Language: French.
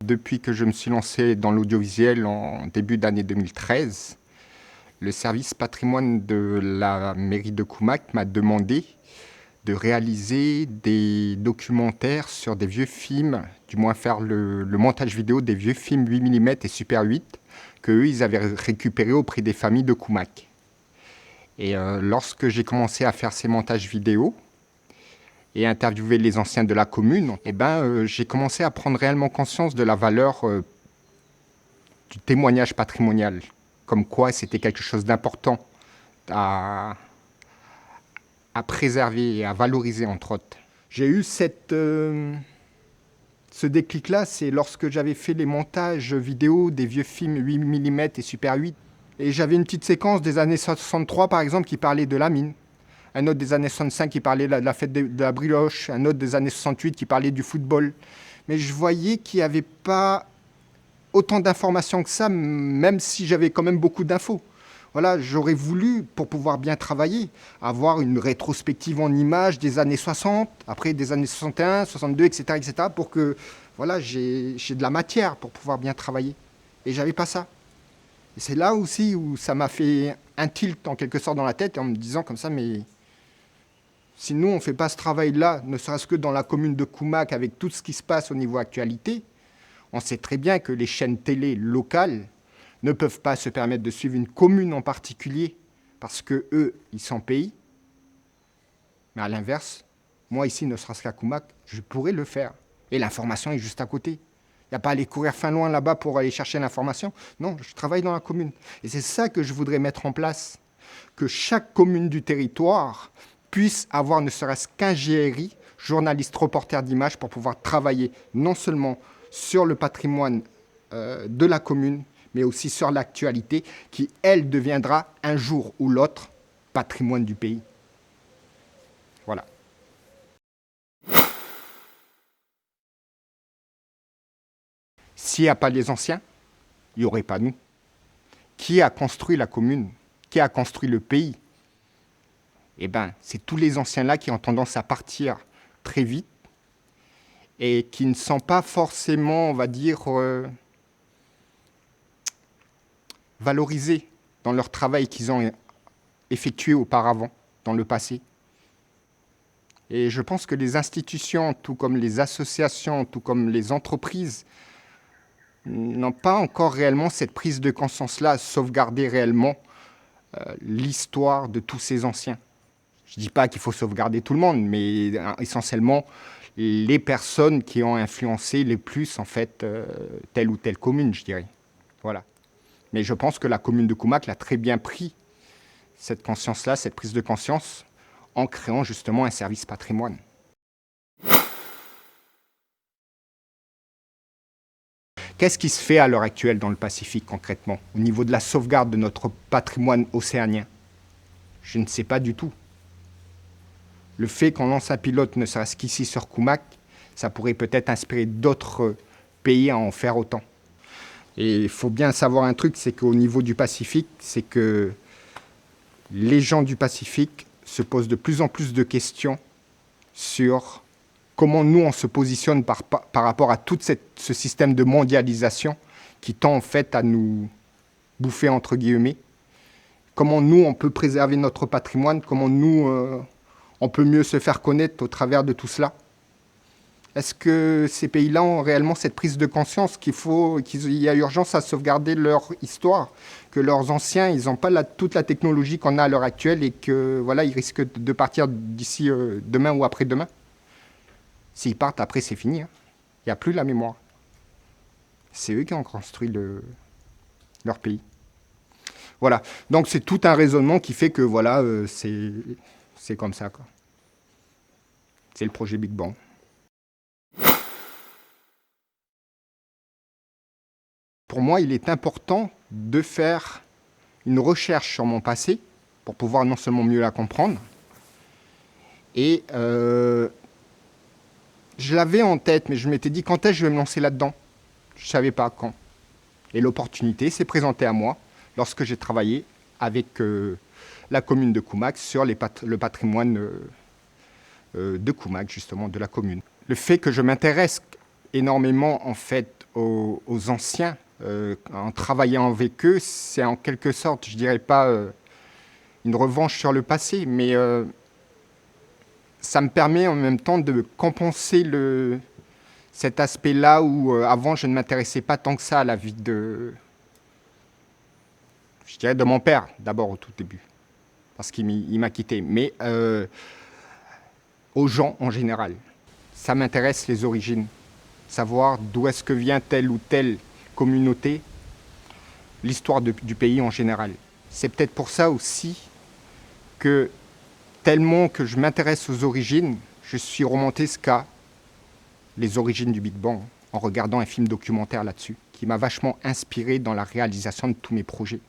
Depuis que je me suis lancé dans l'audiovisuel en début d'année 2013, le service patrimoine de la mairie de Koumak m'a demandé de réaliser des documentaires sur des vieux films, du moins faire le montage vidéo des vieux films 8 mm et Super 8 qu'eux, ils avaient récupérés auprès des familles de Koumak. Et lorsque j'ai commencé à faire ces montages vidéo et interviewer les anciens de la commune, j'ai commencé à prendre réellement conscience de la valeur du témoignage patrimonial, comme quoi c'était quelque chose d'important à préserver et à valoriser, entre autres. J'ai eu ce déclic-là, c'est lorsque j'avais fait les montages vidéo des vieux films 8 mm et Super 8. Et j'avais une petite séquence des années 63, par exemple, qui parlait de la mine. Un autre des années 65 qui parlait de la fête de la brioche. Un autre des années 68 qui parlait du football. Mais je voyais qu'il n'y avait pas autant d'informations que ça, même si j'avais quand même beaucoup d'infos. Voilà, j'aurais voulu, pour pouvoir bien travailler, avoir une rétrospective en images des années 60, après des années 61, 62, etc., etc., pour que voilà, j'ai de la matière pour pouvoir bien travailler. Et j'avais pas ça. Et c'est là aussi où ça m'a fait un tilt en quelque sorte dans la tête, en me disant comme ça, mais si nous on ne fait pas ce travail-là, ne serait-ce que dans la commune de Koumak, avec tout ce qui se passe au niveau actualité, on sait très bien que les chaînes télé locales ne peuvent pas se permettre de suivre une commune en particulier, parce que eux, ils s'en payent. Mais à l'inverse, moi ici, ne serait-ce qu'à Koumak, je pourrais le faire. Et l'information est juste à côté. Il n'y a pas à aller courir fin loin là-bas pour aller chercher l'information. Non, je travaille dans la commune. Et c'est ça que je voudrais mettre en place. Que chaque commune du territoire puisse avoir ne serait-ce qu'un GRI, journaliste reporter d'images, pour pouvoir travailler non seulement sur le patrimoine de la commune, mais aussi sur l'actualité qui, elle, deviendra un jour ou l'autre patrimoine du pays. Voilà. S'il n'y a pas les anciens, il n'y aurait pas nous. Qui a construit la commune? Qui a construit le pays? Eh bien, c'est tous les anciens-là qui ont tendance à partir très vite et qui ne sont pas forcément, on va dire, valorisés dans leur travail qu'ils ont effectué auparavant, dans le passé. Et je pense que les institutions, tout comme les associations, tout comme les entreprises, n'ont pas encore réellement cette prise de conscience-là à sauvegarder réellement l'histoire de tous ces anciens. Je ne dis pas qu'il faut sauvegarder tout le monde, mais essentiellement les personnes qui ont influencé les plus, en fait, telle ou telle commune, je dirais. Voilà. Mais je pense que la commune de Koumak l'a très bien pris, cette conscience-là, cette prise de conscience, en créant justement un service patrimoine. Qu'est-ce qui se fait à l'heure actuelle dans le Pacifique concrètement, au niveau de la sauvegarde de notre patrimoine océanien? Je ne sais pas du tout. Le fait qu'on lance un pilote, ne serait-ce qu'ici sur Koumak, ça pourrait peut-être inspirer d'autres pays à en faire autant. Et il faut bien savoir un truc, c'est qu'au niveau du Pacifique, c'est que les gens du Pacifique se posent de plus en plus de questions sur comment nous on se positionne par rapport à tout ce système de mondialisation qui tend en fait à nous bouffer entre guillemets. Comment nous on peut préserver notre patrimoine, comment nous on peut mieux se faire connaître au travers de tout cela. Est-ce que ces pays-là ont réellement cette prise de conscience qu'il y a urgence à sauvegarder leur histoire, que leurs anciens, ils n'ont pas toute la technologie qu'on a à l'heure actuelle et que voilà, ils risquent de partir d'ici demain ou après-demain? S'ils partent, après, c'est fini. Hein. Il n'y a plus la mémoire. C'est eux qui ont construit leur pays. Voilà. Donc, c'est tout un raisonnement qui fait que, voilà, c'est comme ça, quoi. C'est le projet Big Bang. Pour moi, il est important de faire une recherche sur mon passé pour pouvoir non seulement mieux la comprendre, et je l'avais en tête, mais je m'étais dit quand est-ce que je vais me lancer là-dedans? Je ne savais pas quand. Et l'opportunité s'est présentée à moi lorsque j'ai travaillé avec la commune de Koumak sur le patrimoine de Koumak, justement, de la commune. Le fait que je m'intéresse énormément, en fait, aux anciens, en travaillant avec eux, c'est en quelque sorte, je dirais pas une revanche sur le passé, mais ça me permet en même temps de compenser cet aspect-là où avant je ne m'intéressais pas tant que ça à la vie je dirais de mon père d'abord au tout début, parce qu'il m'a quitté, mais aux gens en général. Ça m'intéresse les origines, savoir d'où est-ce que vient telle ou telle communauté, l'histoire du pays en général. C'est peut-être pour ça aussi que tellement que je m'intéresse aux origines, je suis remonté jusqu'à les origines du Big Bang en regardant un film documentaire là-dessus, qui m'a vachement inspiré dans la réalisation de tous mes projets.